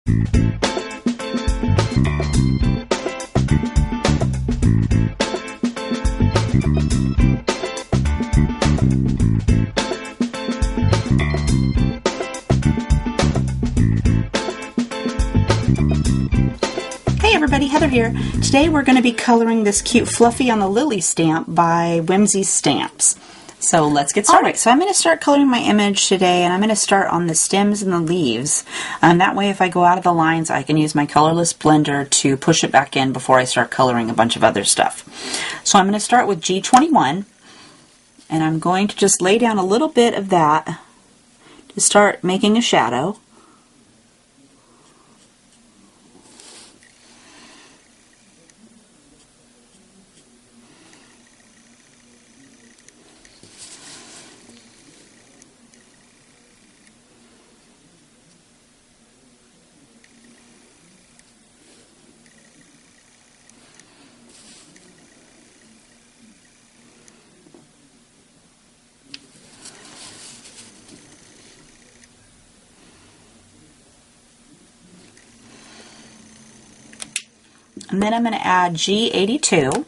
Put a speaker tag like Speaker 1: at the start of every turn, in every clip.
Speaker 1: Hey everybody, Heather here. Today we're going to be coloring this cute Fluffy on the Lily stamp by Whimsy Stamps. So let's get started. Alright, so I'm going to start coloring my image today, and I'm going to start on the stems and the leaves. That way if I go out of the lines, I can use my colorless blender to push it back in before I start coloring a bunch of other stuff. So I'm going to start with G21, and I'm going to just lay down a little bit of that to start making a shadow. And then I'm going to add G82.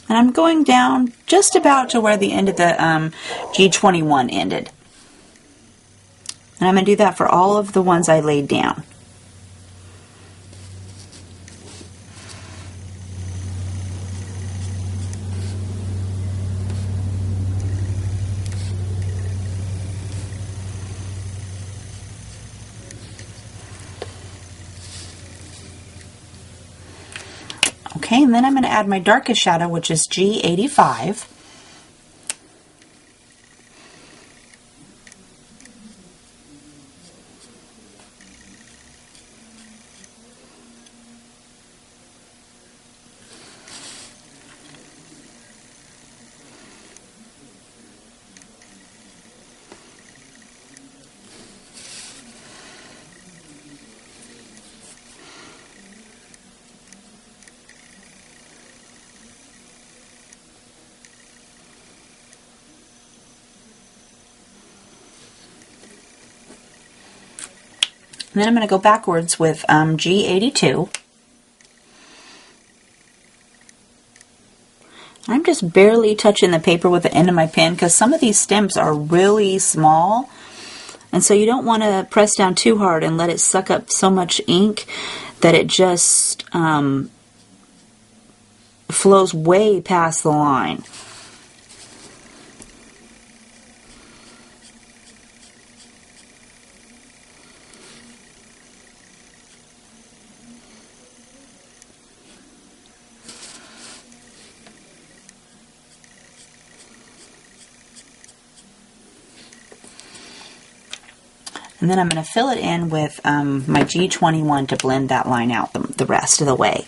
Speaker 1: And I'm going down just about to where the end of the G21 ended. And I'm going to do that for all of the ones I laid down. Okay, and then I'm going to add my darkest shadow, which is G85. And then I'm going to go backwards with G82. I'm just barely touching the paper with the end of my pen because some of these stems are really small, and so you don't want to press down too hard and let it suck up so much ink that it just flows way past the line. And then I'm going to fill it in with my G21 to blend that line out the rest of the way.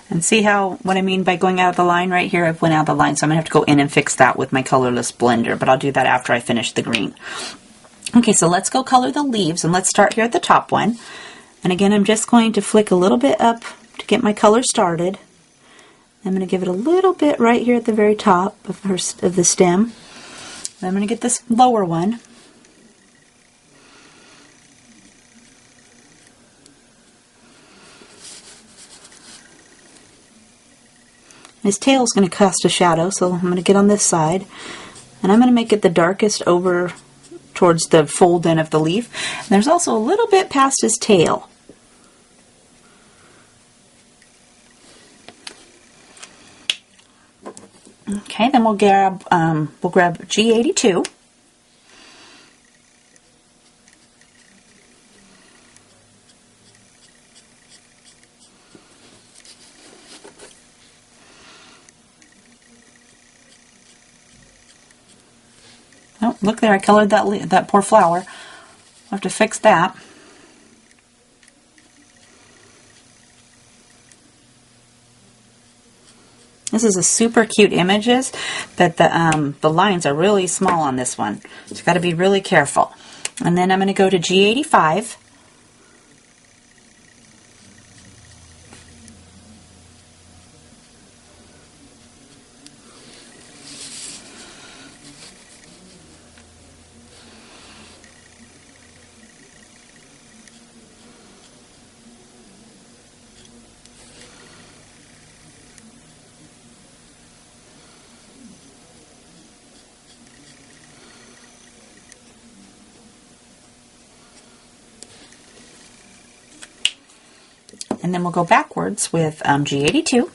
Speaker 1: And see what I mean by going out of the line right here? I've went out of the line, so I'm going to have to go in and fix that with my colorless blender, but I'll do that after I finish the green. Okay, so let's go color the leaves, and let's start here at the top one. And again, I'm just going to flick a little bit up to get my color started. I'm going to give it a little bit right here at the very top of the stem. And I'm going to get this lower one. His tail is going to cast a shadow, so I'm going to get on this side, and I'm going to make it the darkest over towards the fold in of the leaf. And there's also a little bit past his tail. Okay, then we'll grab G82. Oh, look there, I colored that poor flower. I'll have to fix that. This is a super cute images, but the lines are really small on this one. So you've got to be really careful. And then I'm going to go to G85. And then we'll go backwards with G82.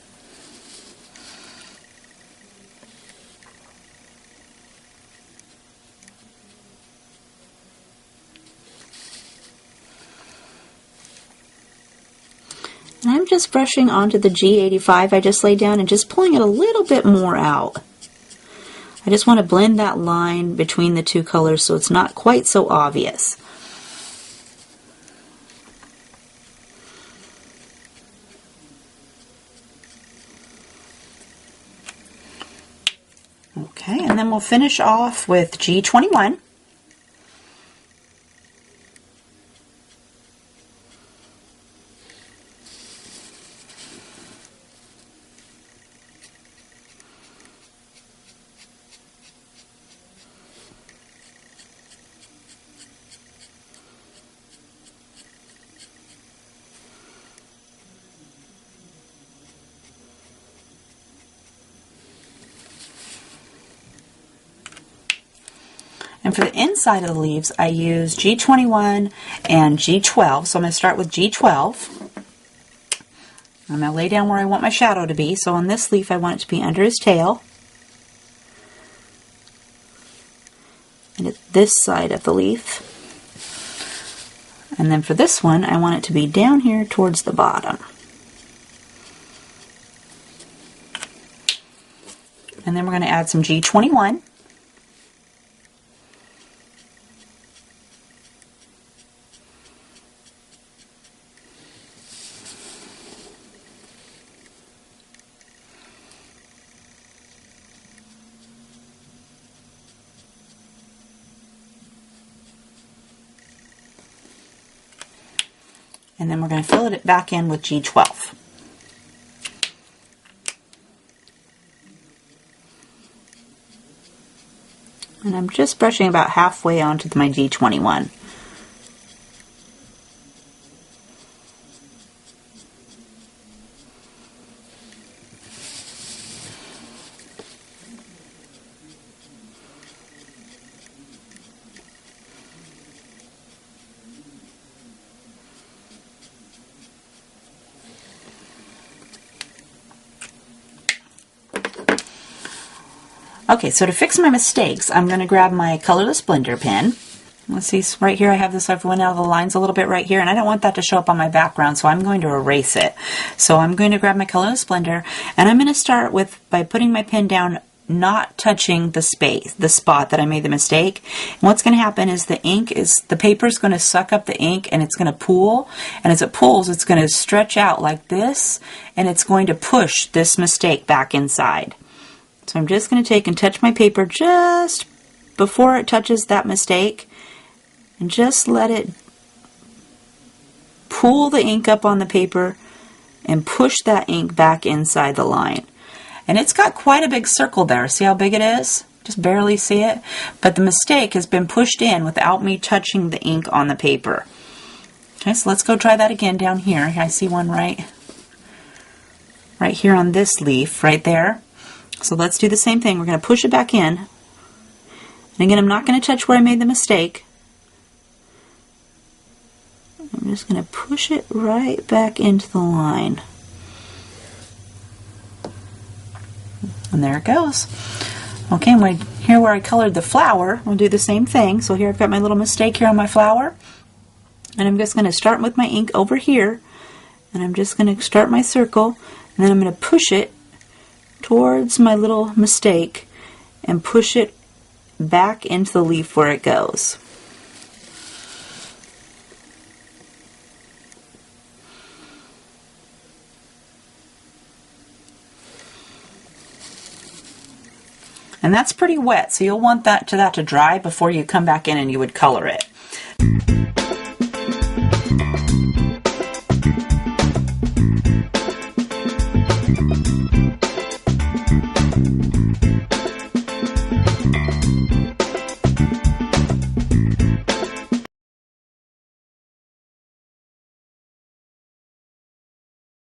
Speaker 1: And I'm just brushing onto the G85 I just laid down and just pulling it a little bit more out. I just want to blend that line between the two colors so it's not quite so obvious. Okay, and then we'll finish off with G21. And for the inside of the leaves, I use G21 and G12. So I'm going to start with G12. I'm going to lay down where I want my shadow to be. So on this leaf, I want it to be under his tail. And at this side of the leaf. And then for this one, I want it to be down here towards the bottom. And then we're going to add some G21. And then we're going to fill it back in with G12. And I'm just brushing about halfway onto my G21. Okay, so to fix my mistakes, I'm going to grab my colorless blender pen. Let's see, right here I have this, I've went out of the lines a little bit right here, and I don't want that to show up on my background, so I'm going to erase it. So I'm going to grab my colorless blender, and I'm going to start with, by putting my pen down, not touching the spot that I made the mistake. And what's going to happen is the paper is going to suck up the ink, and it's going to pool, and as it pools, it's going to stretch out like this, and it's going to push this mistake back inside. So I'm just going to take and touch my paper just before it touches that mistake and just let it pool the ink up on the paper and push that ink back inside the line. And it's got quite a big circle there. See how big it is? Just barely see it. But the mistake has been pushed in without me touching the ink on the paper. Okay, so let's go try that again down here. I see one right here on this leaf, right there. So let's do the same thing. We're going to push it back in And again, I'm not going to touch where I made the mistake. I'm just going to push it right back into the line. And there it goes. Okay, and here where I colored the flower, I'll do the same thing. So here I've got my little mistake here on my flower. And I'm just going to start with my ink over here. And I'm just going to start my circle. And then I'm going to push it towards my little mistake and push it back into the leaf where it goes. And that's pretty wet, so you'll want that to dry before you come back in and you would color it.